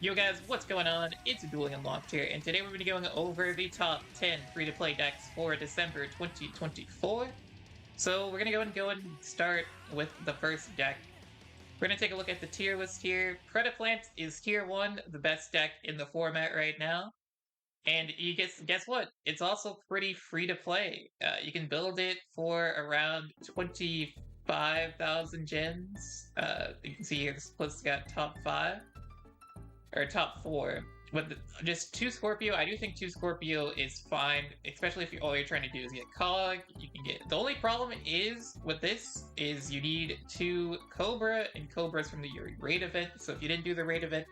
Yo guys, what's going on? It's Duel Unlocked here, and today we're going to be going over the top 10 free-to-play decks for December 2024. So we're going to go and start with the first deck. We're going to take a look at the tier list here. Predaplant is tier 1, the best deck in the format right now. And you guess what? It's also pretty free-to-play. You can build it for around 25,000 gems. You can see here the split's got top 5. Or top 4. But just 2 Scorpio, I do think 2 Scorpio is fine, especially if all you're trying to do is get Cog. You can get. The only problem is with this is you need 2 Cobra, and Cobra's from the raid event. So if you didn't do the raid event,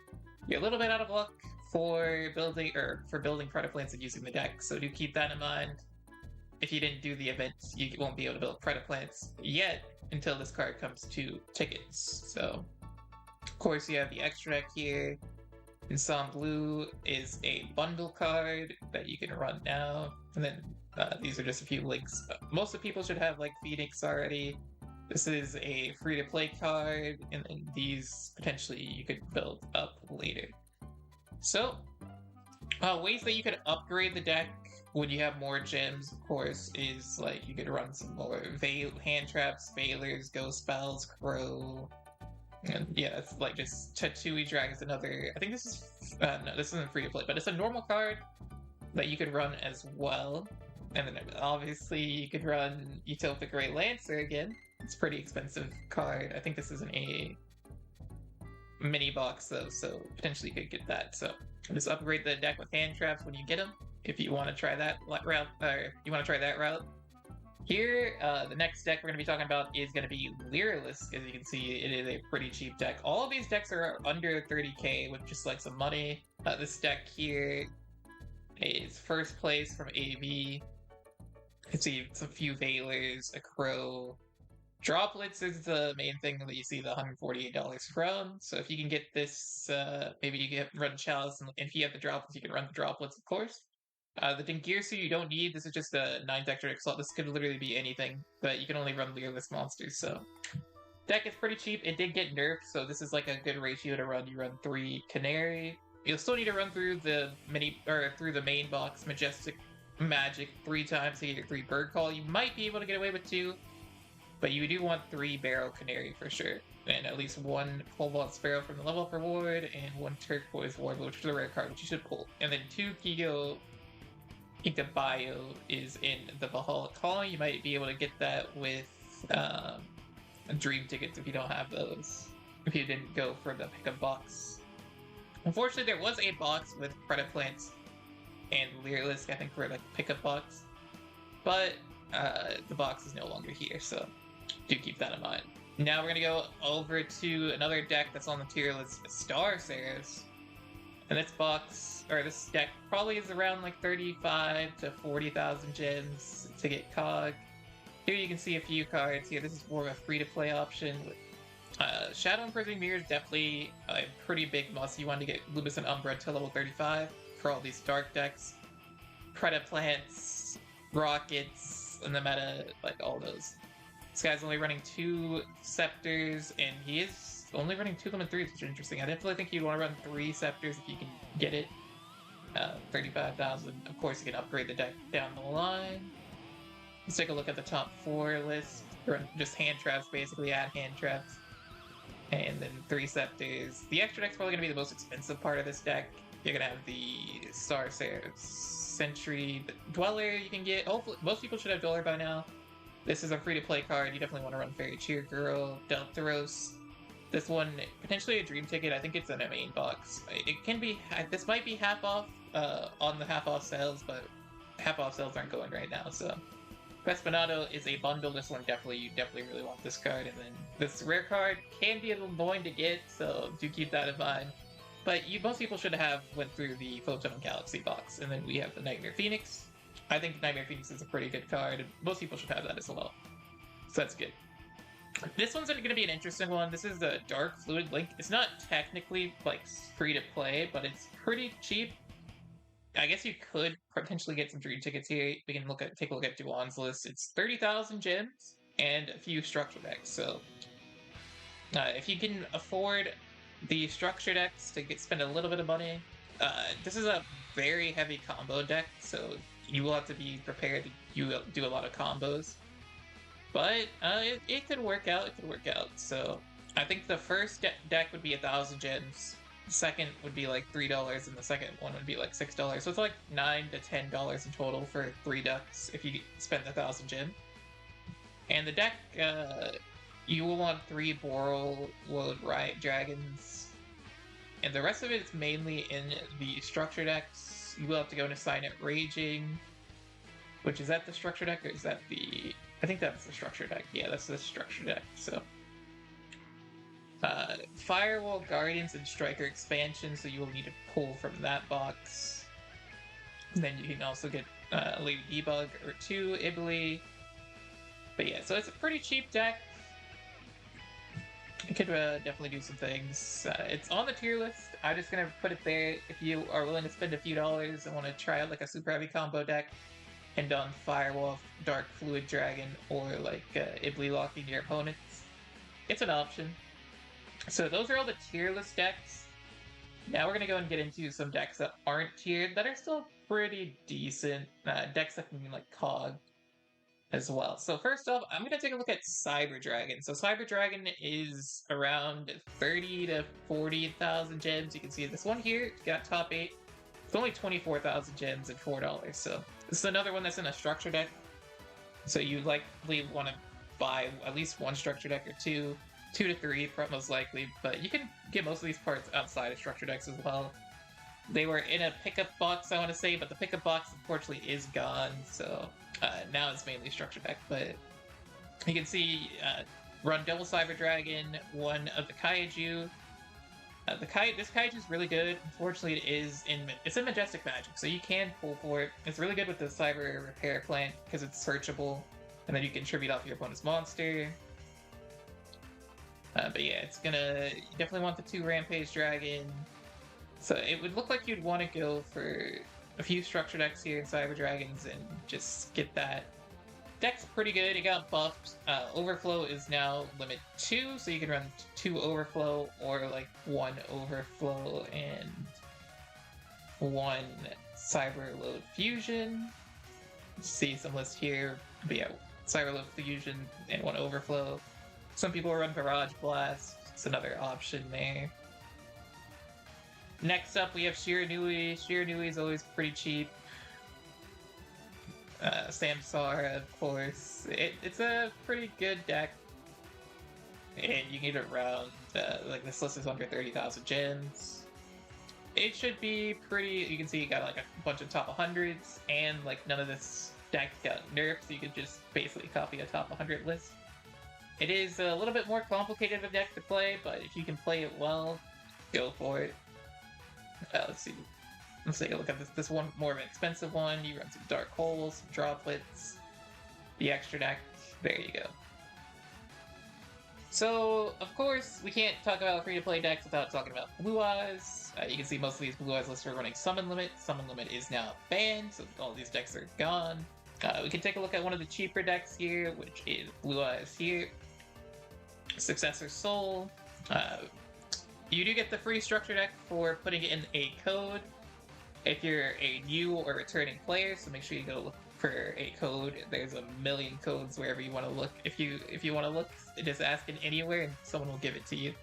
you're a little bit out of luck for building Predaplants and using the deck. So do keep that in mind. If you didn't do the event, you won't be able to build Predaplants yet until this card comes to tickets. So of course you have the extra deck here. Ensemble Blue is a bundle card that you can run now, and then these are just a few links. Most of the people should have like Phoenix already. This is a free-to-play card, and then these potentially you could build up later. So, ways that you could upgrade the deck when you have more gems, of course, is like you could run some more hand traps, Veilers, Ghost Spells, Crow. And yeah, it's like just Tattooey Drag is another. I think this is no, this isn't free to play, but it's a normal card that you could run as well. And then obviously you could run Utopic Great Lancer again. It's a pretty expensive card. I think this isn't a mini box though, so potentially you could get that. So just upgrade the deck with hand traps when you get them, if you want to try that route, or you want to try that route. Here, the next deck we're going to be talking about is going to be Lyrilusc. As you can see, it is a pretty cheap deck. All of these decks are under 30k with just like some money. This deck here is first place from AV. You can see it's a few Veilers, a Crow. Droplets is the main thing that you see the $148 from. So if you can get this, maybe you can run Chalice, and if you have the Droplets, you can run the Droplets, of course. The Dingirsu you don't need. This is just a 9 extra slot. This could literally be anything, but you can only run Lyrilusc monsters, so. Deck is pretty cheap. It did get nerfed, so this is like a good ratio to run. You run 3 Canary. You'll still need to run through the through the main box Majestic Magic 3 times to get your 3 Bird Call. You might be able to get away with 2, but you do want 3 Barrow Canary for sure. And at least 1 Cobalt Sparrow from the level up reward, and 1 Turquoise Ward, which is a rare card, which you should pull. And then 2 Kigo Ika Bio is in the Valhalla Calling. You might be able to get that with Dream Tickets if you don't have those. If you didn't go for the pickup box. Unfortunately, there was a box with Predaplants and Lyrilusc, I think, for like pickup box. But the box is no longer here, so do keep that in mind. Now we're going to go over to another deck that's on the tier list, Star Seraphs. And this deck probably is around like 35 to 40,000 gems to get Cog. Here you can see a few cards here. This is more of a free-to-play option. Shadow Imprisoning Mirror is definitely a pretty big must. You want to get Lubis and Umbra to level 35 for all these dark decks. Predaplants, Rockets, and the meta, like all those. This guy's only running 2 Scepters, and he is only running 2 Limit 3s, which is interesting. I definitely think you'd want to run 3 Scepters if you can get it. 35,000. Of course, you can upgrade the deck down the line. Let's take a look at the top 4 list. Run just hand traps, basically add hand traps. And then 3 Scepters. The extra deck's probably going to be the most expensive part of this deck. You're going to have the Star Seraphs, Sentry, the Dweller you can get. Hopefully, most people should have Dweller by now. This is a free-to-play card. You definitely want to run Fairy Cheer Girl, Deltaros. This one, potentially a Dream Ticket. I think it's in a main box. It can be, this might be half off on the half off sales, but half off sales aren't going right now, so. Vespanado is a bundle. This one you definitely really want this card. And then this rare card can be a little annoying to get, so do keep that in mind. But most people should have went through the Photon Galaxy box. And then we have the Nightmare Phoenix. I think Nightmare Phoenix is a pretty good card, and most people should have that as well. So that's good. This one's going to be an interesting one. This is the Darkfluid Link. It's not technically like free to play, but it's pretty cheap. I guess you could potentially get some Dream Tickets here. We can take a look at Duan's list. It's 30,000 gems and a few structure decks. So if you can afford the structure decks to spend a little bit of money. This is a very heavy combo deck, so you will have to be prepared to do a lot of combos. But it could work out. It could work out. So I think the first deck would be 1,000 gems. The second would be like $3, and the second one would be like $6. So it's like $9 to $10 in total for 3 decks if you spend 1,000 gem. And the deck, you will want 3 Borrowed Riot Dragons. And the rest of it is mainly in the structure decks. You will have to go into Signet Raging, which is that the structure deck, or is that the... I think that's the structure deck. Yeah, that's the structure deck, so... Firewall Guardians and Striker Expansion, so you will need to pull from that box. And then you can also get Lady Debug or 2 Ibly. But yeah, so it's a pretty cheap deck. It could definitely do some things. It's on the tier list. I'm just gonna put it there. If you are willing to spend a few dollars and want to try out like a super heavy combo deck, and on Firewall, Darkfluid Dragon, or like Ibly locking your opponents, it's an option. So those are all the tier list decks. Now we're gonna go and get into some decks that aren't tiered that are still pretty decent. Decks that can be like COG as well. So first off, I'm going to take a look at Cyber Dragon. So Cyber Dragon is around 30 to 40,000 gems. You can see this one here got top 8. It's only 24,000 gems and $4. So this is another one that's in a structure deck. So you likely want to buy at least one structure deck or two to 3 most likely. But you can get most of these parts outside of structure decks as well. They were in a pickup box, I want to say, but the pickup box unfortunately is gone. So now it's mainly structure deck, but you can see run double Cyber Dragon, one of the Kaiju. This Kaiju is really good. Unfortunately, it's in Majestic Magic, so you can pull for it. It's really good with the Cyber Repair Plant because it's searchable, and then you can tribute off your opponent's monster. But yeah, you definitely want the 2 Rampage Dragon. So it would look like you'd want to go for a few structure decks here in Cyber Dragons and just get that. Deck's pretty good. It got buffed. Overflow is now limit 2, so you can run 2 Overflow or like 1 Overflow and 1 Cyber Load Fusion. See some lists here. But yeah, Cyber Load Fusion and 1 Overflow. Some people run Barrage Blast. It's another option there. Next up, we have Shiranui. Shiranui is always pretty cheap. Samsara, of course. It's a pretty good deck. And you need it around, like this list is under 30,000 gems. It should be pretty, you can see you got like a bunch of top 100s, and like none of this deck got nerfed, so you could just basically copy a top 100 list. It is a little bit more complicated of a deck to play, but if you can play it well, go for it. Let's see. Let's take a look at this one, more of an expensive one. You run some Dark Holes, some Droplets, the extra deck. There you go. So, of course, we can't talk about free-to-play decks without talking about Blue Eyes. You can see most of these Blue Eyes lists are running Summon Limit. Summon Limit is now banned, so all these decks are gone. We can take a look at one of the cheaper decks here, which is Blue Eyes here. Successor Soul. You do get the free structure deck for putting it in a code if you're a new or returning player, so make sure you go look for a code. There's a million codes wherever you want to look. If you want to look, just ask it anywhere and someone will give it to you.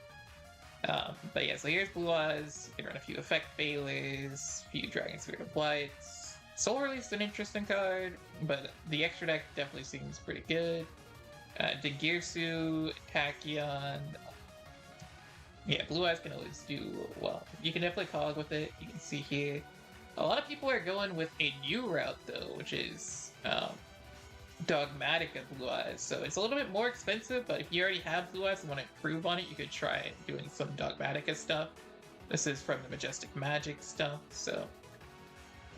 But yeah, so here's Blue Eyes. You can run a few Effect Bailers, a few Dragon Spirit of Blights. Soul Release is an interesting card, but the extra deck definitely seems pretty good. Degirsu, Tachyon. Yeah, Blue Eyes can always do well. You can definitely cog with it. You can see here. A lot of people are going with a new route, though, which is Dogmatic of Blue Eyes. So it's a little bit more expensive, but if you already have Blue Eyes and want to improve on it, you could try doing some Dogmatica stuff. This is from the Majestic Magic stuff, so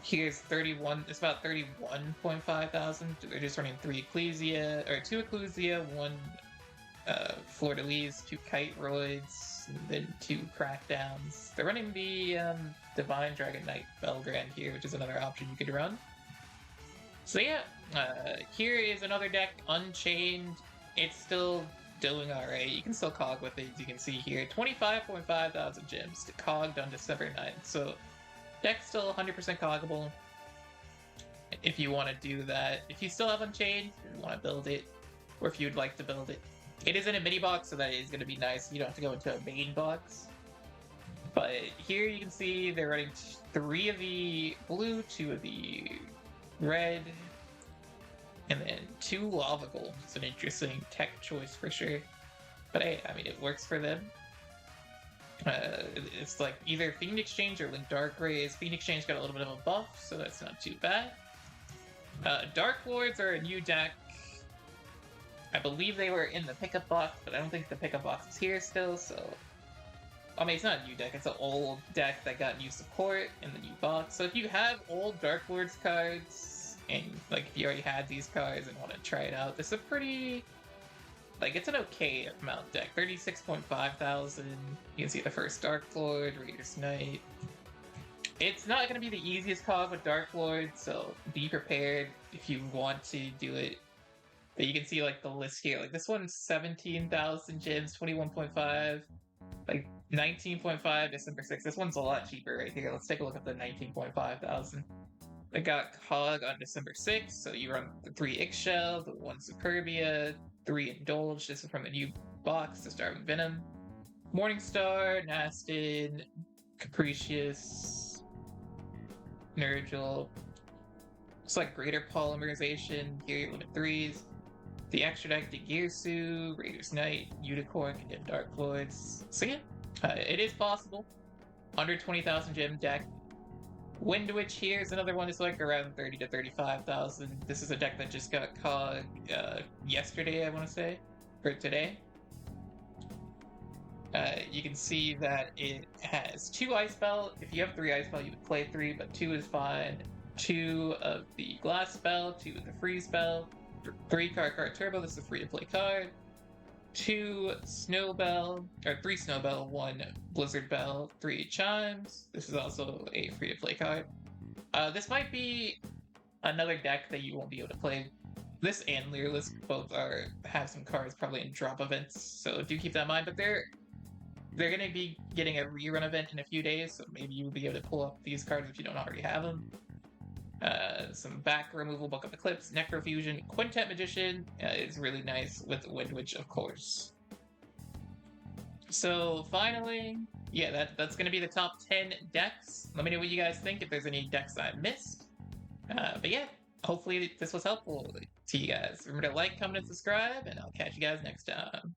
here's 31. It's about 31.5 thousand. They're just running 2 Ecclesia, 1 Fleur-de-Lis, 2 Kite-Roids, and then 2 Crackdowns. They're running the Divine Dragon Knight Belgrand here, which is another option you could run. So yeah, here is another deck, Unchained. It's still doing alright. You can still cog with it, as you can see here. 25.5 thousand gems to cogged on December 9th. So deck's still 100% coggable if you want to do that. If you still have Unchained, if you want to build it, or if you'd like to build it. It is in a mini box, so that is going to be nice. You don't have to go into a main box. But here you can see they're running 3 of the blue, 2 of the red, and then 2 lava gold. It's an interesting tech choice for sure. But hey, I mean, it works for them. It's like either Fiend Exchange or Link Dark Rays. Fiend Exchange got a little bit of a buff, so that's not too bad. Darklords are a new deck. I believe they were in the pickup box, but I don't think the pickup box is here still, so... I mean, it's not a new deck, it's an old deck that got new support in the new box. So if you have old Darklords cards, and like if you already had these cards and want to try it out, this is a pretty... like, it's an okay amount deck. 36.5 thousand. You can see the first Darklord, Raider's Knight. It's not going to be the easiest cog with Darklord, so be prepared if you want to do it. But you can see, like, the list here. Like, this one's 17,000 gems, 21.5, like, 19.5, December 6th. This one's a lot cheaper right here. Let's take a look at the 19.5 thousand. It got Cog on December 6th, so you run the 3 Ixchel, the 1 Superbia, 3 Indulge. This is from the new box to start with Venom. Morningstar, Nastin, Capricious, Nurgle. Looks like Greater Polymerization. Here you limit 3s. The extra deck, the Girsu, Raider's Knight, Unicorn, and Darklords. So yeah, it is possible. Under 20,000 gem deck. Windwitch here is another one that's like around 30 to 35,000. This is a deck that just got cog yesterday, I want to say, or today. You can see that it has 2 Ice Spell. If you have 3 Ice Spell, you would play 3, but 2 is fine. 2 of the Glass Spell, 2 of the Freeze Spell, 3 card Turbo, this is a free-to-play card. 2 Snowbell, or 3 Snowbell, 1 Blizzard Bell, 3 Chimes. This is also a free-to-play card. This might be another deck that you won't be able to play. This and Lyrilusc both have some cards probably in drop events, so do keep that in mind. But they're going to be getting a rerun event in a few days, so maybe you'll be able to pull up these cards if you don't already have them. Some back removal, Book of Eclipse, Necrofusion, Quintet Magician is really nice with Windwitch, of course. So finally, yeah, that's going to be the top 10 decks. Let me know what you guys think, if there's any decks I missed. But yeah, hopefully this was helpful to you guys. Remember to like, comment, and subscribe, and I'll catch you guys next time.